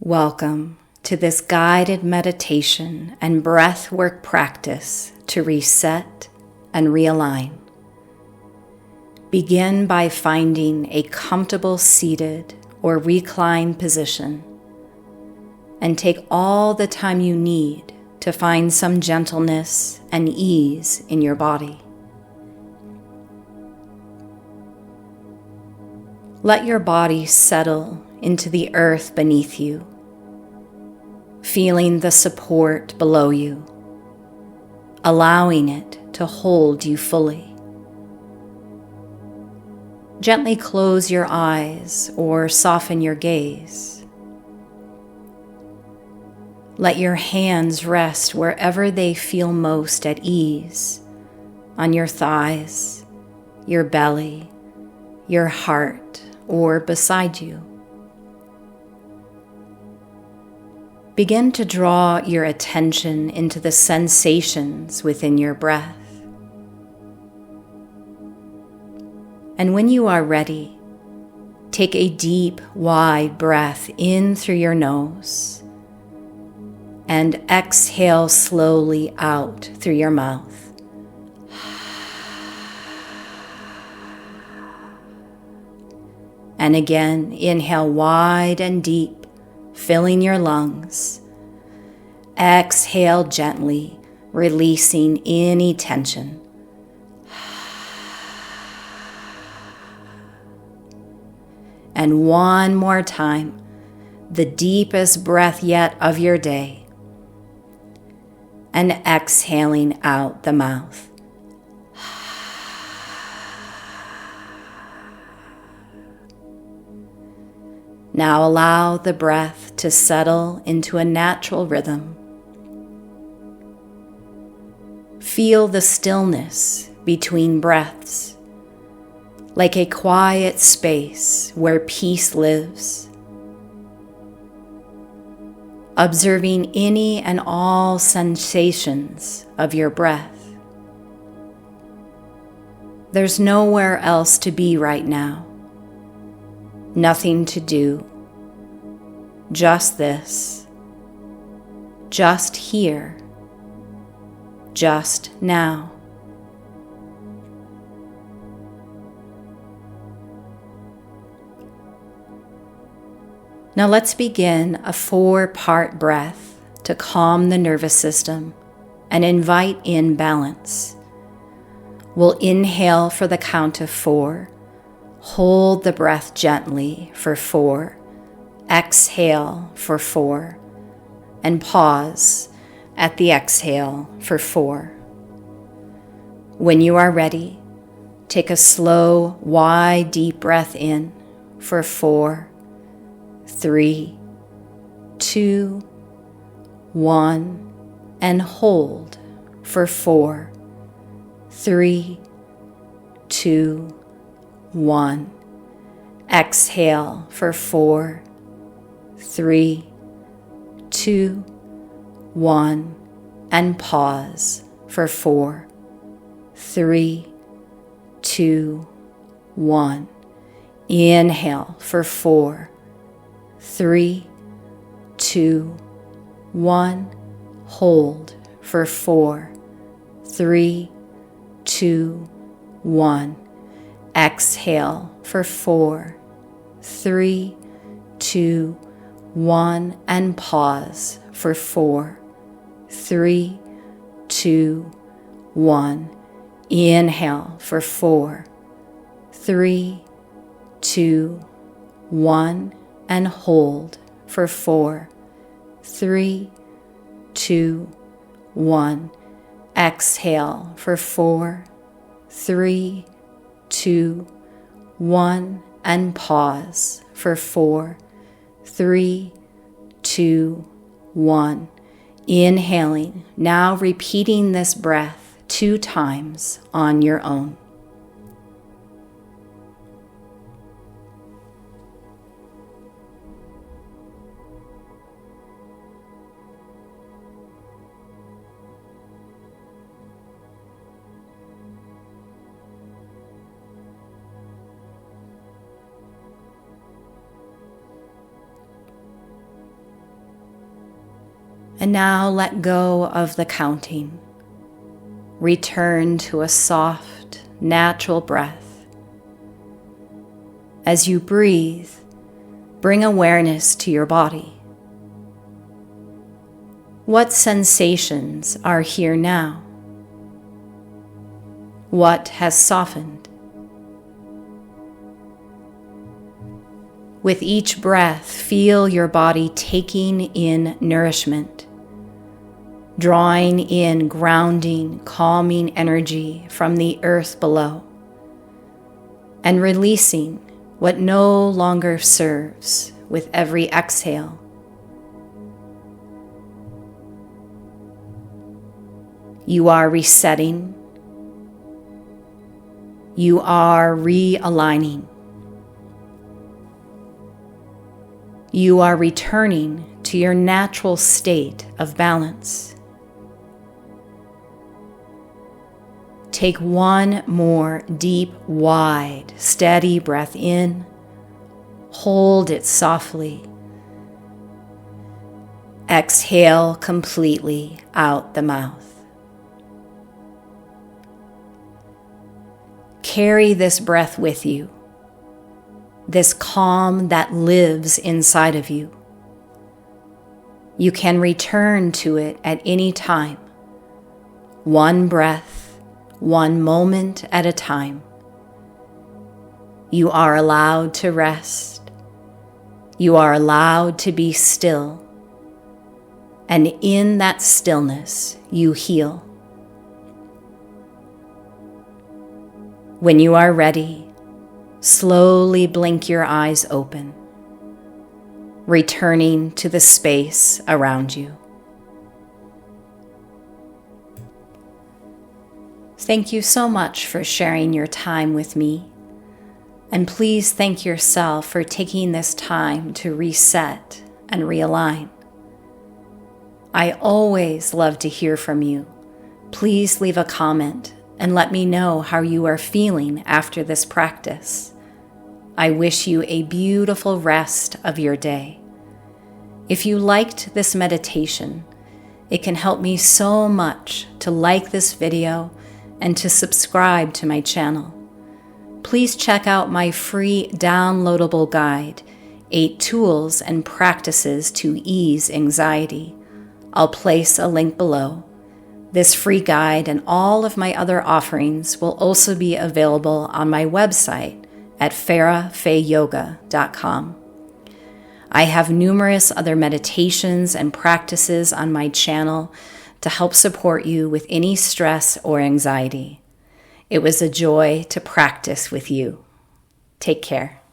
Welcome to this guided meditation and breathwork practice to reset and realign. Begin by finding a comfortable seated or reclined position and take all the time you need to find some gentleness and ease in your body. Let your body settle into the earth beneath you, feeling the support below you, allowing it to hold you fully. Gently close your eyes or soften your gaze. Let your hands rest wherever they feel most at ease, on your thighs, your belly, your heart, or beside you. Begin to draw your attention into the sensations within your breath. And when you are ready, take a deep, wide breath in through your nose and exhale slowly out through your mouth. And again, inhale wide and deep, filling your lungs. Exhale gently, releasing any tension. And one more time, the deepest breath yet of your day. And exhaling out the mouth. Now allow the breath to settle into a natural rhythm. Feel the stillness between breaths, like a quiet space where peace lives. Observing any and all sensations of your breath. There's nowhere else to be right now. Nothing to do. Just this. Just here. Just now. Now let's begin a 4-part breath to calm the nervous system and invite in balance. We'll inhale for the count of 4. Hold the breath gently for 4. Exhale for 4. And pause at the exhale for 4. When you are ready, take a slow, wide, deep breath in for 4, 3, 2, 1, and hold for 4, 3, 2, 1. Exhale for 4, 3, 2, 1, and pause for 4, 3, 2, 1. Inhale for 4, 3, 2, 1. Hold for 4, 3, 2, 1. Exhale for 4, 3, 2, 1, and pause for 4, 3, 2, 1. Inhale for 4, 3, 2, 1, and hold for 4, 3, 2, 1. Exhale for 4, 3, 2, 1, and pause for 4, 3, 2, 1. Inhaling, now repeating this breath 2 times on your own. And now let go of the counting. Return to a soft, natural breath. As you breathe, bring awareness to your body. What sensations are here now? What has softened? With each breath, feel your body taking in nourishment, drawing in grounding, calming energy from the earth below, and releasing what no longer serves with every exhale. You are resetting. You are realigning. You are returning to your natural state of balance. Take one more deep, wide, steady breath in. Hold it softly. Exhale completely out the mouth. Carry this breath with you, this calm that lives inside of you. You can return to it at any time, one breath, one moment at a time. You are allowed to rest. You are allowed to be still. And in that stillness, you heal. When you are ready, slowly blink your eyes open, returning to the space around you. Thank you so much for sharing your time with me, and please thank yourself for taking this time to reset and realign. I always love to hear from you. Please leave a comment and let me know how you are feeling after this practice. I wish you a beautiful rest of your day. If you liked this meditation, it can help me so much to like this video and to subscribe to my channel. Please check out my free downloadable guide, 8 Tools and Practices to Ease Anxiety. I'll place a link below. This free guide and all of my other offerings will also be available on my website at farrahfayeyoga.com. I have numerous other meditations and practices on my channel to help support you with any stress or anxiety. It was a joy to practice with you. Take care.